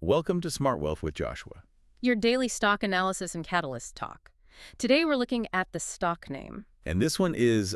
Welcome to Smart Wealth with Joshua. Your daily stock analysis and catalyst talk. Today we're looking at the stock name. And this one is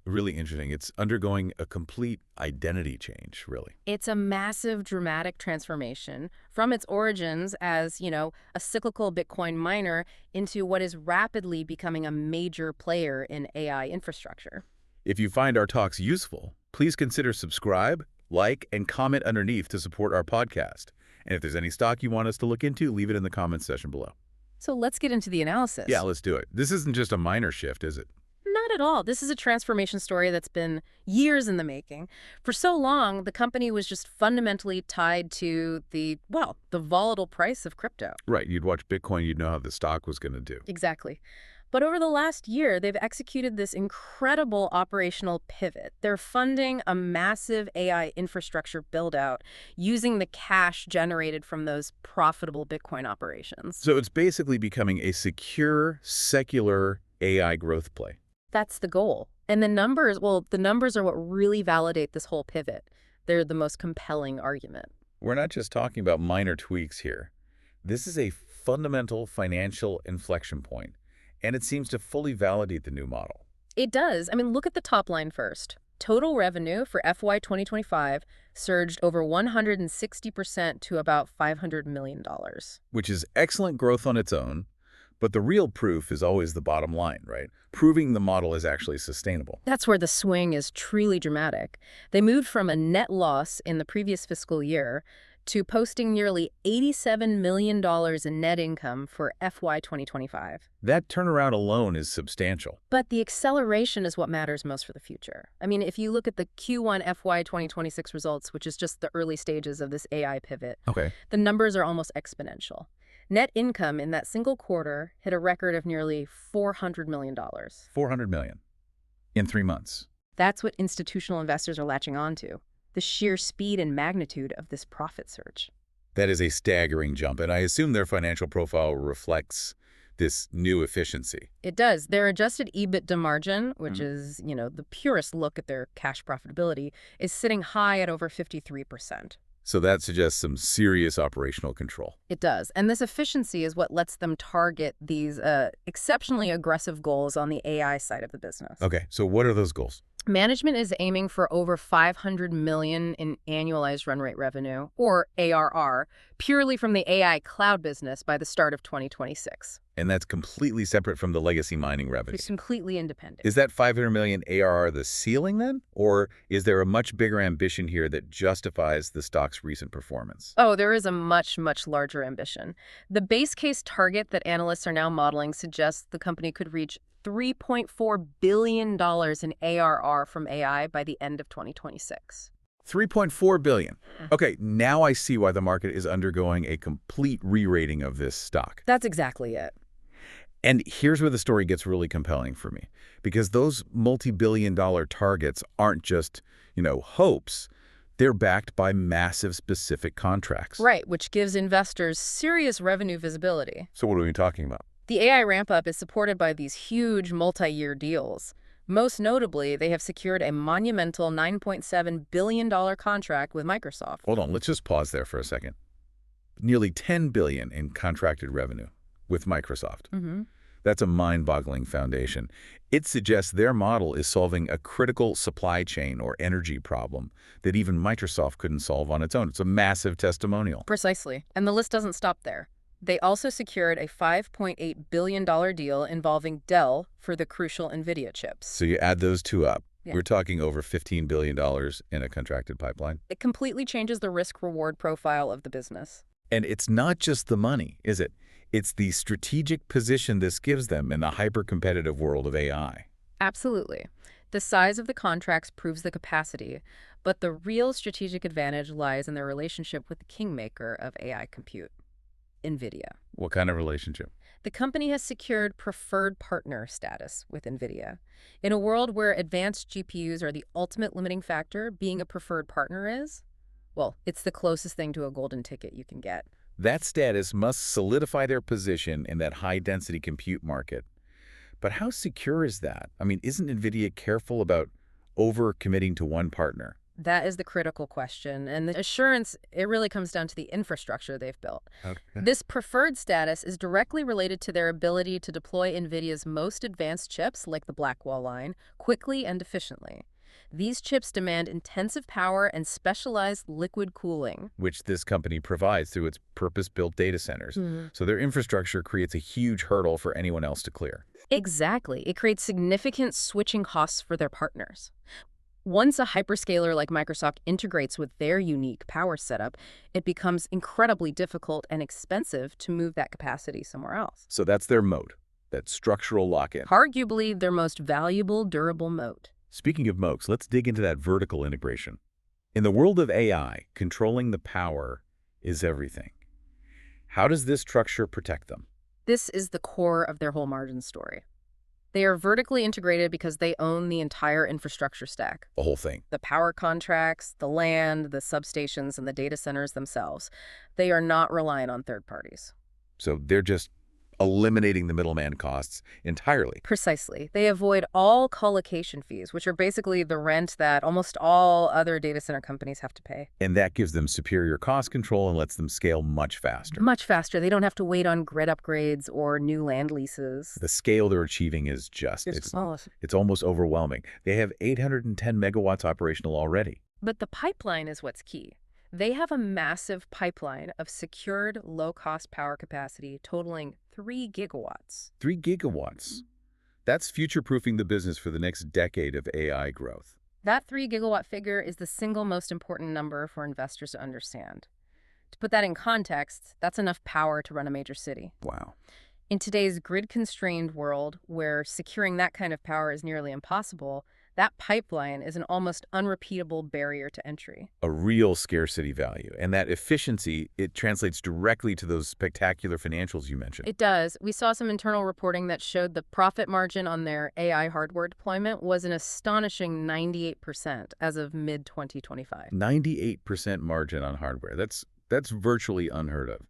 really interesting. It's undergoing a complete identity change, really. It's a massive, dramatic transformation from its origins as, a cyclical Bitcoin miner into what is rapidly becoming a major player in AI infrastructure. If you find our talks useful, please consider subscribe, like, and comment underneath to support our podcast. And if there's any stock you want us to look into, leave it in the comments section below. So let's get into the analysis. Yeah, let's do it. This isn't just a minor shift, is it? Not at all. This is a transformation story that's been years in the making. For so long, the company was just fundamentally tied to the volatile price of crypto. Right. You'd watch Bitcoin, you'd know how the stock was going to do. Exactly. But over the last year, they've executed this incredible operational pivot. They're funding a massive AI infrastructure build-out using the cash generated from those profitable Bitcoin operations. So it's basically becoming a secure, secular AI growth play. That's the goal. And the numbers are what really validate this whole pivot. They're the most compelling argument. We're not just talking about minor tweaks here. This is a fundamental financial inflection point. And it seems to fully validate the new model. It does. Look at the top line first. Total revenue for FY 2025 surged over 160% to about $500 million. Which is excellent growth on its own, but the real proof is always the bottom line, right? Proving the model is actually sustainable. That's where the swing is truly dramatic. They moved from a net loss in the previous fiscal year to posting nearly $87 million in net income for FY 2025. That turnaround alone is substantial. But the acceleration is what matters most for the future. If you look at the Q1 FY 2026 results, which is just the early stages of this AI pivot, the numbers are almost exponential. Net income in that single quarter hit a record of nearly $400 million. $400 million in 3 months. That's what institutional investors are latching onto. The sheer speed and magnitude of this profit surge. That is a staggering jump, and I assume their financial profile reflects this new efficiency. It does. Their adjusted EBITDA margin, which is, the purest look at their cash profitability, is sitting high at over 53%. So that suggests some serious operational control. It does. And this efficiency is what lets them target these exceptionally aggressive goals on the AI side of the business. Okay, so what are those goals? Management is aiming for over $500 million in annualized run rate revenue, or ARR, purely from the AI cloud business by the start of 2026. And that's completely separate from the legacy mining revenue. It's completely independent. Is that $500 million ARR the ceiling then? Or is there a much bigger ambition here that justifies the stock's recent performance? Oh, there is a much, much larger ambition. The base case target that analysts are now modeling suggests the company could reach $3.4 billion in ARR from AI by the end of 2026. $3.4 billion. Okay, now I see why the market is undergoing a complete re-rating of this stock. That's exactly it. And here's where the story gets really compelling for me, because those multi-billion-dollar targets aren't just, hopes. They're backed by massive specific contracts. Right, which gives investors serious revenue visibility. So what are we talking about? The AI ramp-up is supported by these huge multi-year deals. Most notably, they have secured a monumental $9.7 billion contract with Microsoft. Hold on, let's just pause there for a second. Nearly $10 billion in contracted revenue with Microsoft. That's a mind-boggling foundation. It suggests their model is solving a critical supply chain or energy problem that even Microsoft couldn't solve on its own. It's a massive testimonial. Precisely. And the list doesn't stop there. They also secured a $5.8 billion deal involving Dell for the crucial NVIDIA chips. So you add those two up. Yeah. We're talking over $15 billion in a contracted pipeline. It completely changes the risk-reward profile of the business. And it's not just the money, is it? It's the strategic position this gives them in the hyper-competitive world of AI. Absolutely. The size of the contracts proves the capacity, but the real strategic advantage lies in their relationship with the kingmaker of AI compute, NVIDIA. What kind of relationship? The company has secured preferred partner status with NVIDIA. In a world where advanced GPUs are the ultimate limiting factor, being a preferred partner is, it's the closest thing to a golden ticket you can get. That status must solidify their position in that high-density compute market. But how secure is that? Isn't NVIDIA careful about over-committing to one partner? That is the critical question. And the assurance, it really comes down to the infrastructure they've built. Okay. This preferred status is directly related to their ability to deploy NVIDIA's most advanced chips, like the Blackwell line, quickly and efficiently. These chips demand intensive power and specialized liquid cooling, Which this company provides through its purpose-built data centers. So their infrastructure creates a huge hurdle for anyone else to clear. Exactly. It creates significant switching costs for their partners. Once a hyperscaler like Microsoft integrates with their unique power setup, it becomes incredibly difficult and expensive to move that capacity somewhere else. So that's their moat, that structural lock-in. Arguably their most valuable, durable moat. Speaking of moats, let's dig into that vertical integration. In the world of AI, controlling the power is everything. How does this structure protect them? This is the core of their whole margin story. They are vertically integrated because they own the entire infrastructure stack. The whole thing. The power contracts, the land, the substations, and the data centers themselves. They are not reliant on third parties. So they're just eliminating the middleman costs entirely. Precisely. They avoid all colocation fees, which are basically the rent that almost all other data center companies have to pay. And that gives them superior cost control and lets them scale much faster. Much faster. They don't have to wait on grid upgrades or new land leases. The scale they're achieving is just, it's almost overwhelming. They have 810 megawatts operational already. But the pipeline is what's key. They have a massive pipeline of secured low-cost power capacity totaling 3 gigawatts. 3 gigawatts. That's future-proofing the business for the next decade of AI growth. That 3-gigawatt figure is the single most important number for investors to understand. To put that in context, that's enough power to run a major city. Wow. In today's grid-constrained world, where securing that kind of power is nearly impossible, that pipeline is an almost unrepeatable barrier to entry. A real scarcity value. And that efficiency, it translates directly to those spectacular financials you mentioned. It does. We saw some internal reporting that showed the profit margin on their AI hardware deployment was an astonishing 98% as of mid-2025. 98% margin on hardware. That's virtually unheard of.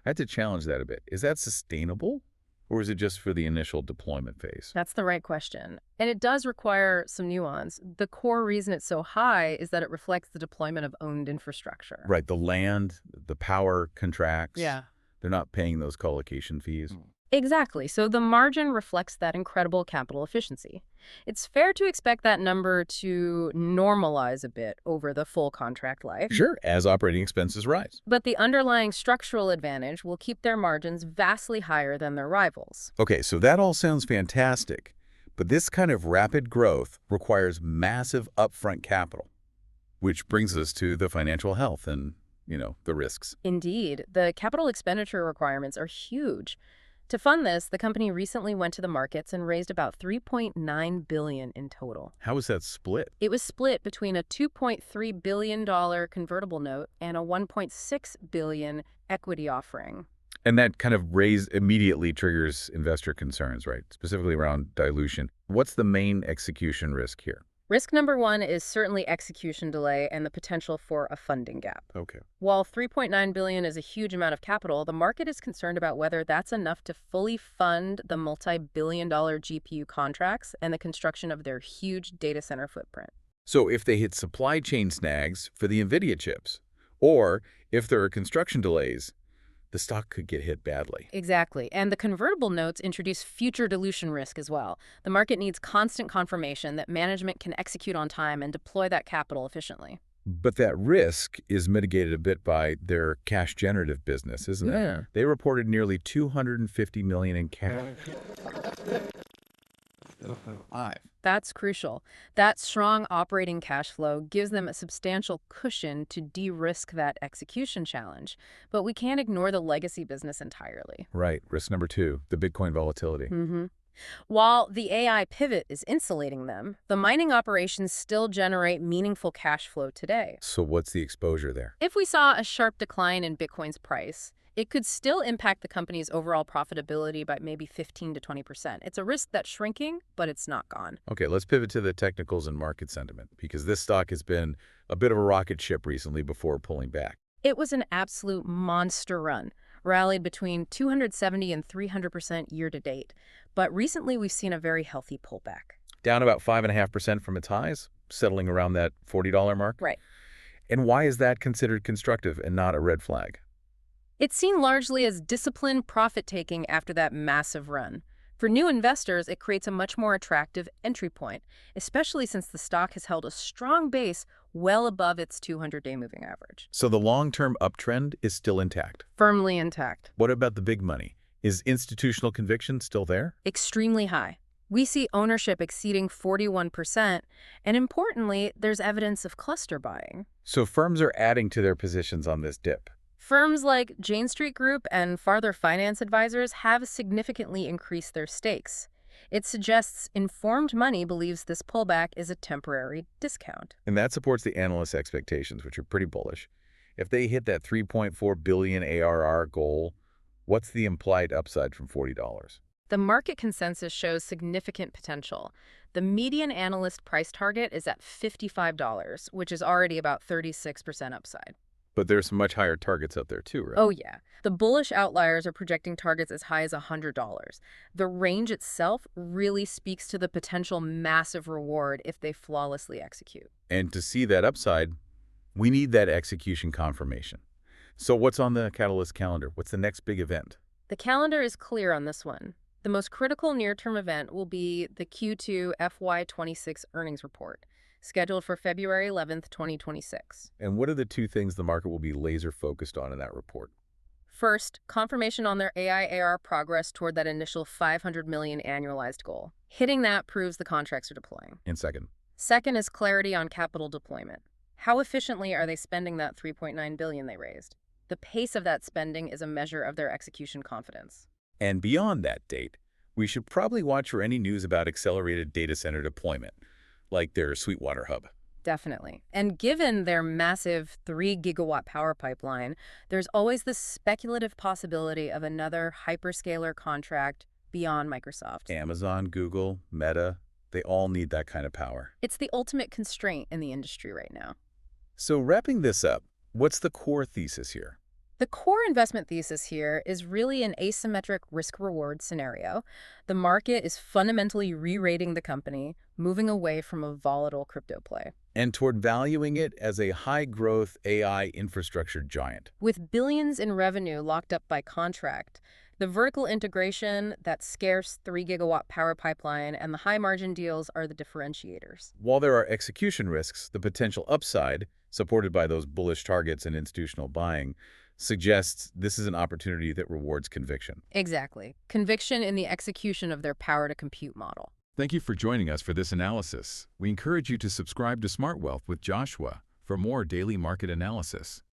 I had to challenge that a bit. Is that sustainable? Or is it just for the initial deployment phase? That's the right question. And it does require some nuance. The core reason it's so high is that it reflects the deployment of owned infrastructure. Right, the land, the power contracts. Yeah. They're not paying those colocation fees. Exactly. So the margin reflects that incredible capital efficiency. It's fair to expect that number to normalize a bit over the full contract life. Sure, as operating expenses rise. But the underlying structural advantage will keep their margins vastly higher than their rivals. Okay, so that all sounds fantastic. But this kind of rapid growth requires massive upfront capital, which brings us to the financial health and, the risks. Indeed. The capital expenditure requirements are huge. To fund this, the company recently went to the markets and raised about $3.9 billion in total. How was that split? It was split between a $2.3 billion convertible note and a $1.6 billion equity offering. And that kind of immediately triggers investor concerns, right? Specifically around dilution. What's the main execution risk here? Risk number one is certainly execution delay and the potential for a funding gap. Okay. While $3.9 billion is a huge amount of capital, the market is concerned about whether that's enough to fully fund the multi-billion-dollar GPU contracts and the construction of their huge data center footprint. So if they hit supply chain snags for the NVIDIA chips, or if there are construction delays, the stock could get hit badly. Exactly. And the convertible notes introduce future dilution risk as well. The market needs constant confirmation that management can execute on time and deploy that capital efficiently. But that risk is mitigated a bit by their cash-generative business, isn't it? They reported nearly $250 million in cash. That's crucial. That strong operating cash flow gives them a substantial cushion to de-risk that execution challenge. But we can't ignore the legacy business entirely. Right. Risk number two, the Bitcoin volatility. While the AI pivot is insulating them, the mining operations still generate meaningful cash flow today. So what's the exposure there? If we saw a sharp decline in Bitcoin's price, it could still impact the company's overall profitability by maybe 15 to 20%. It's a risk that's shrinking, but it's not gone. Okay, let's pivot to the technicals and market sentiment, because this stock has been a bit of a rocket ship recently before pulling back. It was an absolute monster run, rallied between 270 and 300% year to date. But recently we've seen a very healthy pullback. Down about 5.5% from its highs? settling around that $40 mark. Right. And why is that considered constructive and not a red flag? It's seen largely as disciplined profit-taking after that massive run. For new investors, it creates a much more attractive entry point, especially since the stock has held a strong base well above its 200-day moving average. So the long-term uptrend is still intact. Firmly intact. What about the big money? Is institutional conviction still there? Extremely high. We see ownership exceeding 41%, and importantly, there's evidence of cluster buying. So firms are adding to their positions on this dip. Firms like Jane Street Group and Farther Finance Advisors have significantly increased their stakes. It suggests informed money believes this pullback is a temporary discount. And that supports the analysts' expectations, which are pretty bullish. If they hit that $3.4 billion ARR goal, what's the implied upside from $40? The market consensus shows significant potential. The median analyst price target is at $55, which is already about 36% upside. But there's some much higher targets out there too, right? Oh, yeah. The bullish outliers are projecting targets as high as $100. The range itself really speaks to the potential massive reward if they flawlessly execute. And to see that upside, we need that execution confirmation. So what's on the Catalyst calendar? What's the next big event? The calendar is clear on this one. The most critical near-term event will be the Q2 FY26 earnings report, scheduled for February 11th, 2026. And what are the two things the market will be laser-focused on in that report? First, confirmation on their AI/AR progress toward that initial $500 million annualized goal. Hitting that proves the contracts are deploying. And second? Second is clarity on capital deployment. How efficiently are they spending that $3.9 billion they raised? The pace of that spending is a measure of their execution confidence. And beyond that date, we should probably watch for any news about accelerated data center deployment, like their Sweetwater hub. Definitely. And given their massive 3-gigawatt power pipeline, there's always the speculative possibility of another hyperscaler contract beyond Microsoft. Amazon, Google, Meta, they all need that kind of power. It's the ultimate constraint in the industry right now. So wrapping this up, what's the core thesis here? The core investment thesis here is really an asymmetric risk-reward scenario. The market is fundamentally re-rating the company, moving away from a volatile crypto play. And toward valuing it as a high-growth AI infrastructure giant. With billions in revenue locked up by contract, the vertical integration, that scarce 3-gigawatt power pipeline, and the high-margin deals are the differentiators. While there are execution risks, the potential upside, supported by those bullish targets and institutional buying, suggests this is an opportunity that rewards conviction. Exactly. Conviction in the execution of their power-to-compute model. Thank you for joining us for this analysis. We encourage you to subscribe to Smart Wealth with Joshua for more daily market analysis.